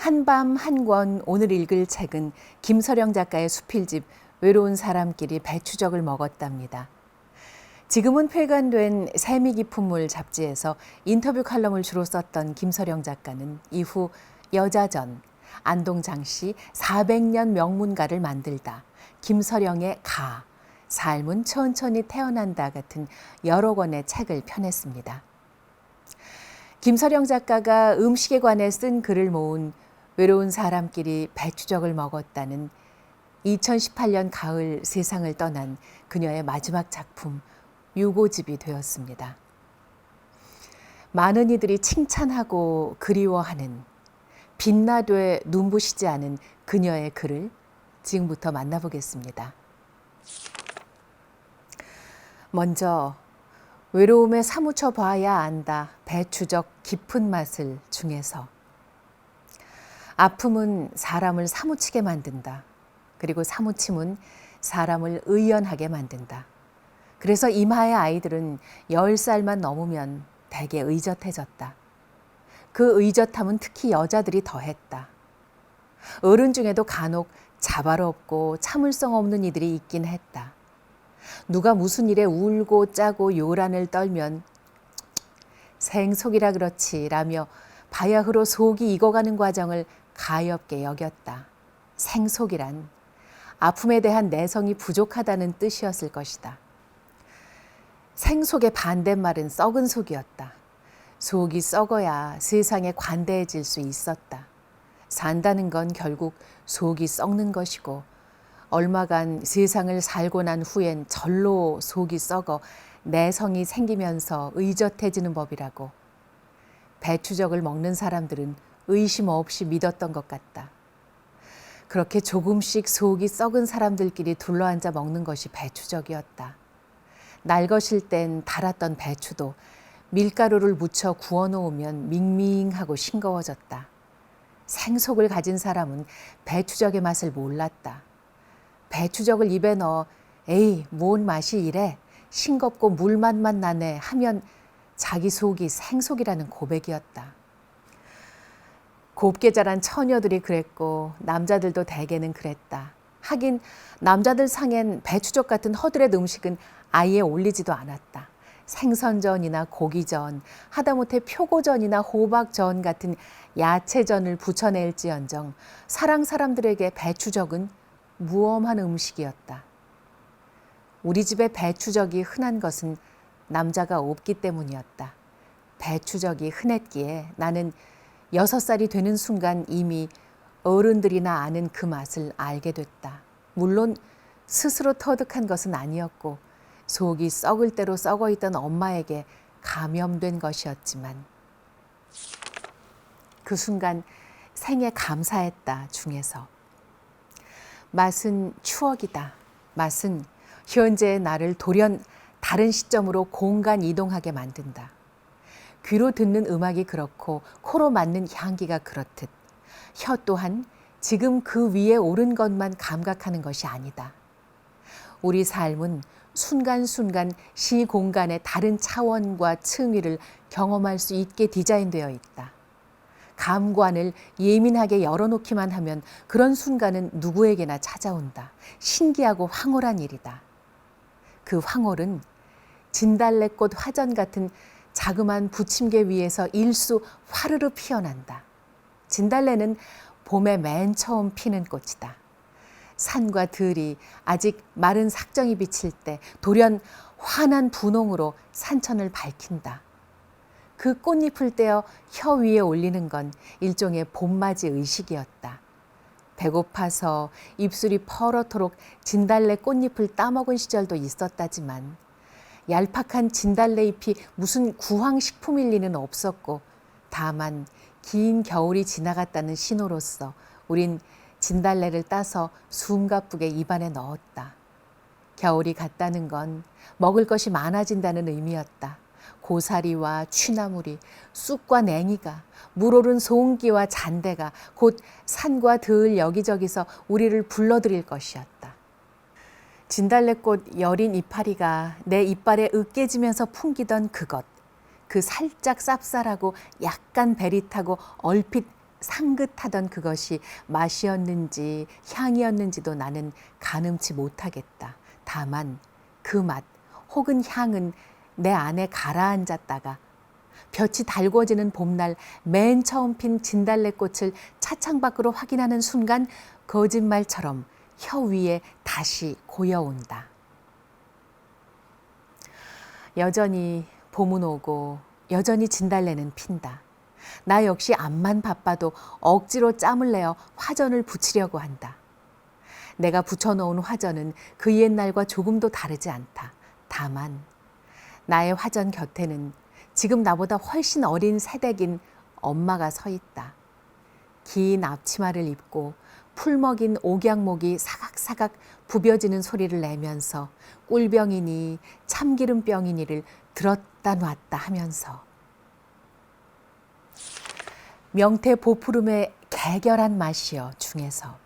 한밤 한 권 오늘 읽을 책은 김서령 작가의 수필집 외로운 사람끼리 배추적을 먹었답니다. 지금은 폐간된 세미 깊은 물 잡지에서 인터뷰 칼럼을 주로 썼던 김서령 작가는 이후 여자전, 안동장씨 400년 명문가를 만들다, 김서령의 가, 삶은 천천히 태어난다 같은 여러 권의 책을 펴냈습니다. 김서령 작가가 음식에 관해 쓴 글을 모은 외로운 사람끼리 배추적을 먹었다는 2018년 가을 세상을 떠난 그녀의 마지막 작품 유고집이 되었습니다. 많은 이들이 칭찬하고 그리워하는 빛나되 눈부시지 않은 그녀의 글을 지금부터 만나보겠습니다. 먼저 외로움에 사무쳐 봐야 안다 배추적 깊은 맛을 중에서 아픔은 사람을 사무치게 만든다. 그리고 사무침은 사람을 의연하게 만든다. 그래서 이마의 아이들은 10살만 넘으면 대개 의젓해졌다. 그 의젓함은 특히 여자들이 더했다. 어른 중에도 간혹 자바롭고 참을성 없는 이들이 있긴 했다. 누가 무슨 일에 울고 짜고 요란을 떨면 생속이라 그렇지 라며 바야흐로 속이 익어가는 과정을 가엾게 여겼다. 생속이란 아픔에 대한 내성이 부족하다는 뜻이었을 것이다. 생속의 반대말은 썩은 속이었다. 속이 썩어야 세상에 관대해질 수 있었다. 산다는 건 결국 속이 썩는 것이고 얼마간 세상을 살고 난 후엔 절로 속이 썩어 내성이 생기면서 의젓해지는 법이라고. 배추적을 먹는 사람들은 의심 없이 믿었던 것 같다. 그렇게 조금씩 속이 썩은 사람들끼리 둘러앉아 먹는 것이 배추적이었다. 날것일 땐 달았던 배추도 밀가루를 묻혀 구워놓으면 밍밍하고 싱거워졌다. 생속을 가진 사람은 배추적의 맛을 몰랐다. 배추적을 입에 넣어 에이 뭔 맛이 이래 싱겁고 물맛만 나네 하면 자기 속이 생속이라는 고백이었다. 곱게 자란 처녀들이 그랬고 남자들도 대개는 그랬다. 하긴 남자들 상엔 배추적 같은 허드렛 음식은 아예 올리지도 않았다. 생선전이나 고기전, 하다못해 표고전이나 호박전 같은 야채전을 부쳐낼지언정 사랑 사람들에게 배추적은 무엄한 음식이었다. 우리 집에 배추적이 흔한 것은 남자가 없기 때문이었다. 배추적이 흔했기에 나는 6살이 되는 순간 이미 어른들이나 아는 그 맛을 알게 됐다. 물론 스스로 터득한 것은 아니었고 속이 썩을 대로 썩어 있던 엄마에게 감염된 것이었지만 그 순간 생에 감사했다 중에서 맛은 추억이다. 맛은 현재의 나를 돌연 다른 시점으로 공간 이동하게 만든다. 귀로 듣는 음악이 그렇고 코로 맡는 향기가 그렇듯 혀 또한 지금 그 위에 오른 것만 감각하는 것이 아니다. 우리 삶은 순간순간 시공간의 다른 차원과 층위를 경험할 수 있게 디자인되어 있다. 감관을 예민하게 열어놓기만 하면 그런 순간은 누구에게나 찾아온다. 신기하고 황홀한 일이다. 그 황홀은 진달래꽃 화전 같은 자그마한 부침개 위에서 일수 화르르 피어난다. 진달래는 봄에 맨 처음 피는 꽃이다. 산과 들이 아직 마른 삭정이 비칠 때 돌연 환한 분홍으로 산천을 밝힌다. 그 꽃잎을 떼어 혀 위에 올리는 건 일종의 봄맞이 의식이었다. 배고파서 입술이 퍼렇도록 진달래 꽃잎을 따먹은 시절도 있었다지만 얄팍한 진달래 잎이 무슨 구황식품일 리는 없었고 다만 긴 겨울이 지나갔다는 신호로서 우린 진달래를 따서 숨가쁘게 입안에 넣었다. 겨울이 갔다는 건 먹을 것이 많아진다는 의미였다. 고사리와 취나물이, 쑥과 냉이가, 물오른 송기와 잔대가 곧 산과 들 여기저기서 우리를 불러들일 것이었다. 진달래꽃 여린 이파리가 내 이빨에 으깨지면서 풍기던 그것, 그 살짝 쌉쌀하고 약간 베릿하고 얼핏 상긋하던 그것이 맛이었는지 향이었는지도 나는 가늠치 못하겠다. 다만 그 맛 혹은 향은 내 안에 가라앉았다가 볕이 달궈지는 봄날 맨 처음 핀 진달래꽃을 차창 밖으로 확인하는 순간 거짓말처럼 혀 위에 다시 고여온다. 여전히 봄은 오고 여전히 진달래는 핀다. 나 역시 암만 바빠도 억지로 짬을 내어 화전을 붙이려고 한다. 내가 붙여놓은 화전은 그 옛날과 조금도 다르지 않다. 다만 나의 화전 곁에는 지금 나보다 훨씬 어린 새댁인 엄마가 서 있다. 긴 앞치마를 입고 풀 먹인 옥양목이 사각사각 부벼지는 소리를 내면서 꿀병이니 참기름병이니를 들었다 놨다 하면서 명태 보푸름의 개결한 맛이여 중에서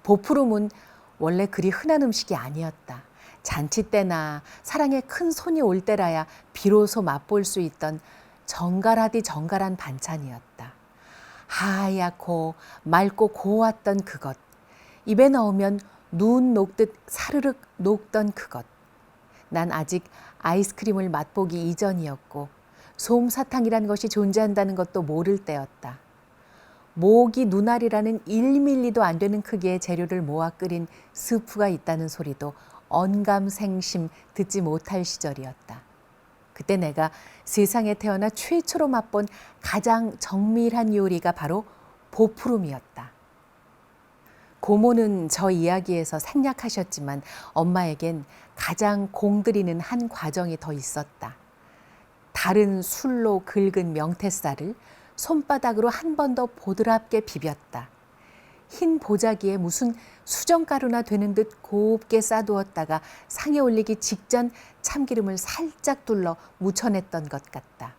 보푸름은 원래 그리 흔한 음식이 아니었다. 잔치 때나 사랑에 큰 손이 올 때라야 비로소 맛볼 수 있던 정갈하디 정갈한 반찬이었다. 하얗고 맑고 고왔던 그것, 입에 넣으면 눈 녹듯 사르륵 녹던 그것. 난 아직 아이스크림을 맛보기 이전이었고 솜사탕이란 것이 존재한다는 것도 모를 때였다. 모기 눈알이라는 1밀리도 안 되는 크기의 재료를 모아 끓인 스프가 있다는 소리도 언감생심 듣지 못할 시절이었다. 그때 내가 세상에 태어나 최초로 맛본 가장 정밀한 요리가 바로 보푸름이었다. 고모는 저 이야기에서 생략하셨지만 엄마에겐 가장 공들이는 한 과정이 더 있었다. 다른 술로 긁은 명태쌀을 손바닥으로 한 번 더 보드랍게 비볐다. 흰 보자기에 무슨 수정가루나 되는 듯 곱게 싸두었다가 상에 올리기 직전 참기름을 살짝 둘러 묻혀냈던 것 같다.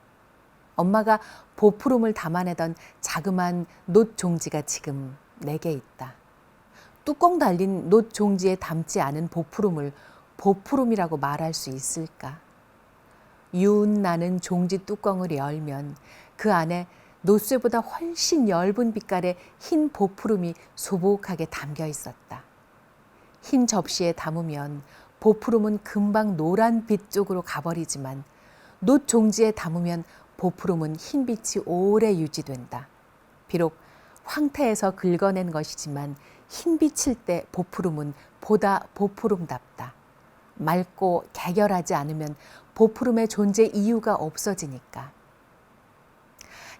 엄마가 보푸름을 담아내던 자그마한 놋 종지가 지금 내게 있다. 뚜껑 달린 놋 종지에 담지 않은 보푸름을 보푸름이라고 말할 수 있을까? 윤 나는 종지 뚜껑을 열면 그 안에 놋쇠보다 훨씬 엷은 빛깔의 흰 보푸름이 소복하게 담겨 있었다. 흰 접시에 담으면 보푸름은 금방 노란 빛 쪽으로 가버리지만 놋 종지에 담으면 보푸름은 흰빛이 오래 유지된다. 비록 황태에서 긁어낸 것이지만 흰빛일 때 보푸름은 보다 보푸름답다. 맑고 개결하지 않으면 보푸름의 존재 이유가 없어지니까.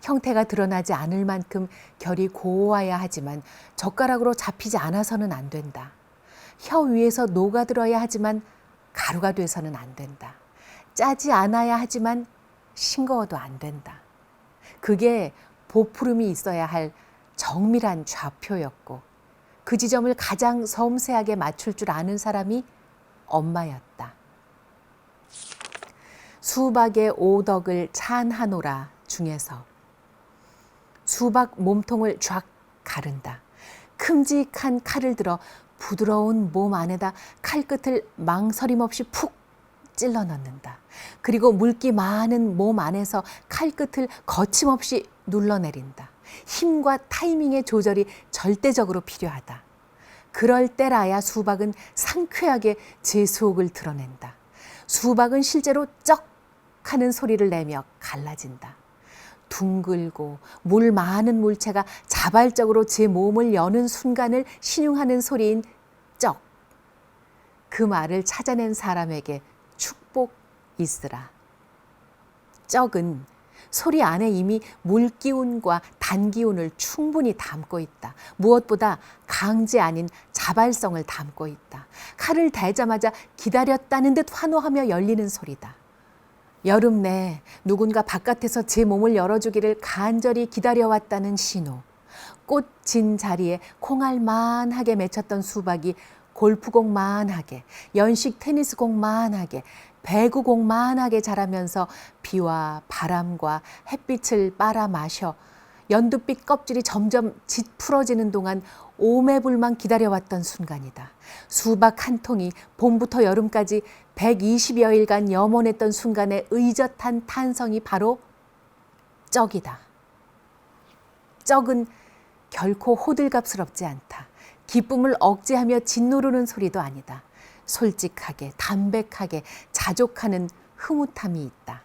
형태가 드러나지 않을 만큼 결이 고와야 하지만 젓가락으로 잡히지 않아서는 안 된다. 혀 위에서 녹아들어야 하지만 가루가 돼서는 안 된다. 짜지 않아야 하지만 싱거워도 안 된다. 그게 보푸름이 있어야 할 정밀한 좌표였고 그 지점을 가장 섬세하게 맞출 줄 아는 사람이 엄마였다. 수박의 오덕을 찬하노라 중에서 수박 몸통을 쫙 가른다. 큼직한 칼을 들어 부드러운 몸 안에다 칼끝을 망설임 없이 푹 찔러 넣는다. 그리고 물기 많은 몸 안에서 칼끝을 거침없이 눌러내린다. 힘과 타이밍의 조절이 절대적으로 필요하다. 그럴 때라야 수박은 상쾌하게 제 속을 드러낸다. 수박은 실제로 쩍 하는 소리를 내며 갈라진다. 둥글고 물 많은 물체가 자발적으로 제 몸을 여는 순간을 신용하는 소리인 쩍. 그 말을 찾아낸 사람에게 축복 있으라. 쩍은 소리 안에 이미 물기운과 단기운을 충분히 담고 있다. 무엇보다 강제 아닌 자발성을 담고 있다. 칼을 대자마자 기다렸다는 듯 환호하며 열리는 소리다. 여름 내 누군가 바깥에서 제 몸을 열어주기를 간절히 기다려왔다는 신호. 꽃 진 자리에 콩알만하게 맺혔던 수박이 골프공만하게, 연식 테니스공만하게, 배구공만하게 자라면서 비와 바람과 햇빛을 빨아 마셔 연두빛 껍질이 점점 짙풀어지는 동안 오매불만 기다려왔던 순간이다. 수박 한 통이 봄부터 여름까지 120여일간 염원했던 순간의 의젓한 탄성이 바로 쩍이다. 업적은 결코 호들갑스럽지 않다. 기쁨을 억제하며 짓누르는 소리도 아니다. 솔직하게, 담백하게 자족하는 흐뭇함이 있다.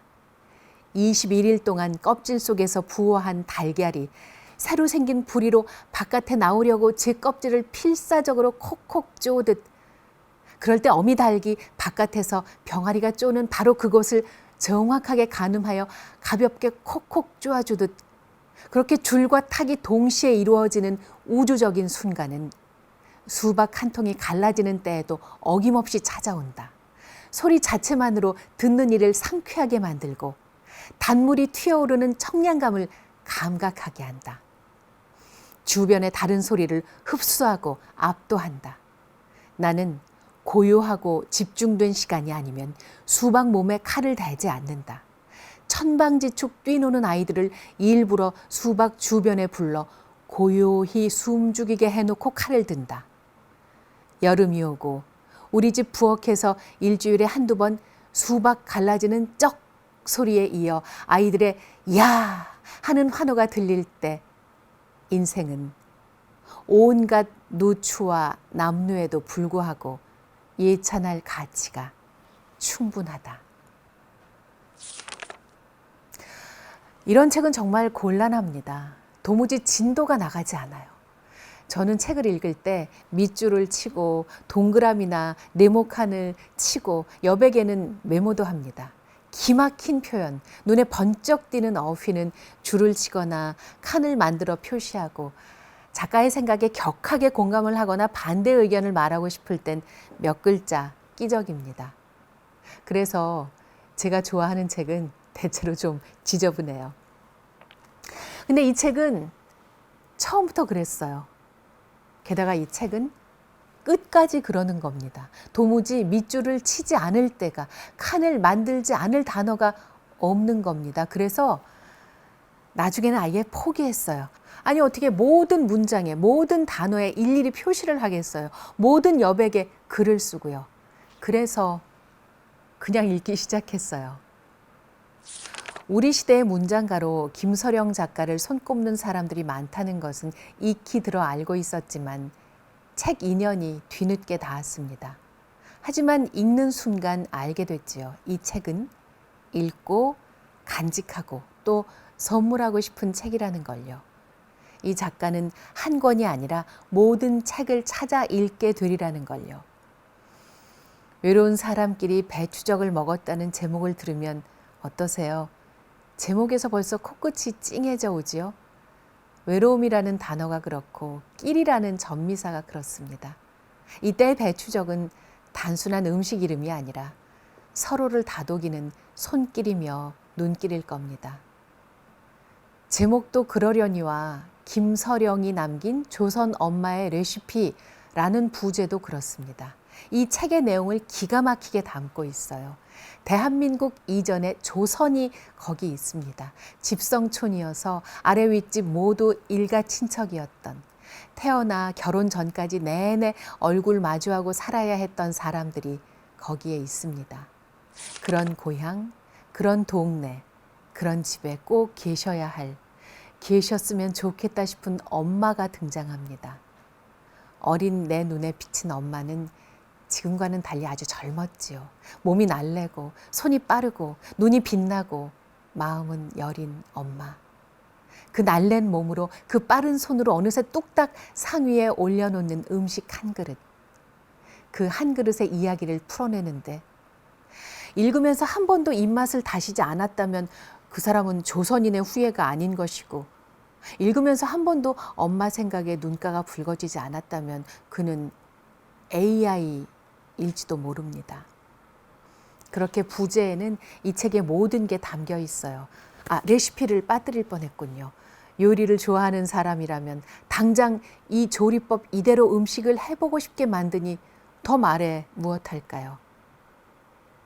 21일 동안 껍질 속에서 부화한 달걀이 새로 생긴 부리로 바깥에 나오려고 제 껍질을 필사적으로 콕콕 쪼듯, 그럴 때 어미닭이 바깥에서 병아리가 쪼는 바로 그곳을 정확하게 가늠하여 가볍게 콕콕 쪼아주듯, 그렇게 줄과 탁이 동시에 이루어지는 우주적인 순간은 수박 한 통이 갈라지는 때에도 어김없이 찾아온다. 소리 자체만으로 듣는 이를 상쾌하게 만들고 단물이 튀어오르는 청량감을 감각하게 한다. 주변의 다른 소리를 흡수하고 압도한다. 나는 고요하고 집중된 시간이 아니면 수박 몸에 칼을 대지 않는다. 천방지축 뛰노는 아이들을 일부러 수박 주변에 불러 고요히 숨죽이게 해놓고 칼을 든다. 여름이 오고 우리 집 부엌에서 일주일에 한두 번 수박 갈라지는 쩍 소리에 이어 아이들의 야 하는 환호가 들릴 때 인생은 온갖 누추와 남루에도 불구하고 예찬할 가치가 충분하다. 이런 책은 정말 곤란합니다. 도무지 진도가 나가지 않아요. 저는 책을 읽을 때 밑줄을 치고 동그라미나 네모칸을 치고 여백에는 메모도 합니다. 기막힌 표현, 눈에 번쩍 띄는 어휘는 줄을 치거나 칸을 만들어 표시하고 작가의 생각에 격하게 공감을 하거나 반대 의견을 말하고 싶을 땐 몇 글자 끼적입니다. 그래서 제가 좋아하는 책은 대체로 좀 지저분해요. 근데 이 책은 처음부터 그랬어요. 게다가 이 책은 끝까지 그러는 겁니다. 도무지 밑줄을 치지 않을 때가, 칸을 만들지 않을 단어가 없는 겁니다. 그래서 나중에는 아예 포기했어요. 아니 어떻게 모든 문장에 모든 단어에 일일이 표시를 하겠어요. 모든 여백에 글을 쓰고요. 그래서 그냥 읽기 시작했어요. 우리 시대의 문장가로 김서령 작가를 손꼽는 사람들이 많다는 것은 익히 들어 알고 있었지만 책 인연이 뒤늦게 닿았습니다. 하지만 읽는 순간 알게 됐지요. 이 책은 읽고 간직하고 또 선물하고 싶은 책이라는 걸요. 이 작가는 한 권이 아니라 모든 책을 찾아 읽게 되리라는 걸요. 외로운 사람끼리 배추적을 먹었다는 제목을 들으면 어떠세요? 제목에서 벌써 코끝이 찡해져 오지요? 외로움이라는 단어가 그렇고 끼리라는 전미사가 그렇습니다. 이때의 배추적은 단순한 음식 이름이 아니라 서로를 다독이는 손길이며 눈길일 겁니다. 제목도 그러려니와 김서령이 남긴 조선 엄마의 레시피라는 부제도 그렇습니다. 이 책의 내용을 기가 막히게 담고 있어요. 대한민국 이전에 조선이 거기 있습니다. 집성촌이어서 아래 윗집 모두 일가 친척이었던, 태어나 결혼 전까지 내내 얼굴 마주하고 살아야 했던 사람들이 거기에 있습니다. 그런 고향, 그런 동네, 그런 집에 꼭 계셔야 할, 계셨으면 좋겠다 싶은 엄마가 등장합니다. 어린 내 눈에 비친 엄마는 지금과는 달리 아주 젊었지요. 몸이 날래고 손이 빠르고 눈이 빛나고 마음은 여린 엄마. 그 날랜 몸으로 그 빠른 손으로 어느새 뚝딱 상위에 올려놓는 음식 한 그릇. 그 한 그릇의 이야기를 풀어내는데 읽으면서 한 번도 입맛을 다시지 않았다면 그 사람은 조선인의 후예가 아닌 것이고, 읽으면서 한 번도 엄마 생각에 눈가가 붉어지지 않았다면 그는 AI일지도 모릅니다. 그렇게 부제에는 이 책의 모든 게 담겨 있어요. 레시피를 빠뜨릴 뻔했군요. 요리를 좋아하는 사람이라면 당장 이 조리법 이대로 음식을 해보고 싶게 만드니 더 말해 무엇할까요?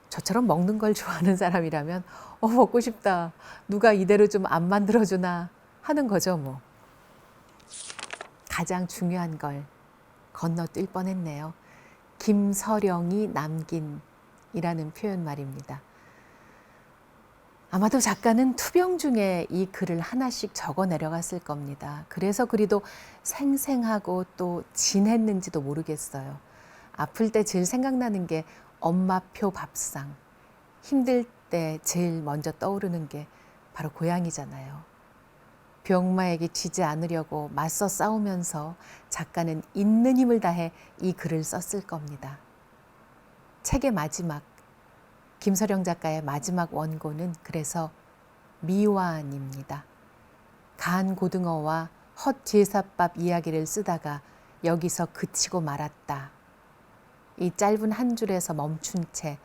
저처럼 먹는 걸 좋아하는 사람이라면 먹고 싶다. 누가 이대로 좀 안 만들어주나 하는 거죠 뭐. 가장 중요한 걸 건너뛸 뻔했네요. 김서령이 남긴 이라는 표현 말입니다. 아마도 작가는 투병 중에 이 글을 하나씩 적어 내려갔을 겁니다. 그래서 그리도 생생하고 또 진했는지도 모르겠어요. 아플 때 제일 생각나는 게 엄마표 밥상. 힘들 때 제일 먼저 떠오르는 게 바로 고향이잖아요. 병마에게 지지 않으려고 맞서 싸우면서 작가는 있는 힘을 다해 이 글을 썼을 겁니다. 책의 마지막, 김서령 작가의 마지막 원고는 그래서 미완입니다. 간 고등어와 헛 제사밥 이야기를 쓰다가 여기서 그치고 말았다. 이 짧은 한 줄에서 멈춘 채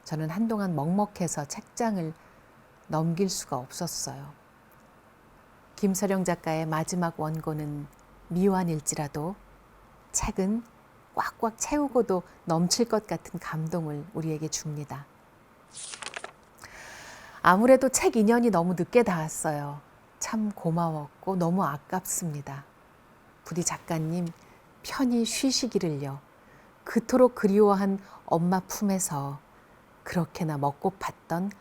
저는 한동안 먹먹해서 책장을 넘길 수가 없었어요. 김서령 작가의 마지막 원고는 미완일지라도 책은 꽉꽉 채우고도 넘칠 것 같은 감동을 우리에게 줍니다. 아무래도 책 인연이 너무 늦게 닿았어요. 참 고마웠고 너무 아깝습니다. 부디 작가님 편히 쉬시기를요. 그토록 그리워한 엄마 품에서 그렇게나 먹고 팠던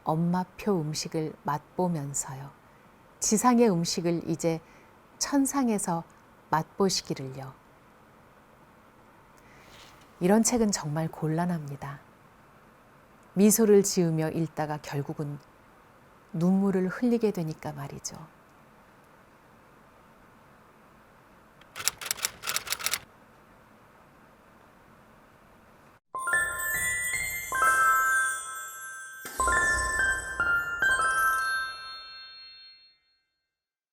엄마표 음식을 맛보면서요. 지상의 음식을 이제 천상에서 맛보시기를요. 이런 책은 정말 곤란합니다. 미소를 지으며 읽다가 결국은 눈물을 흘리게 되니까 말이죠.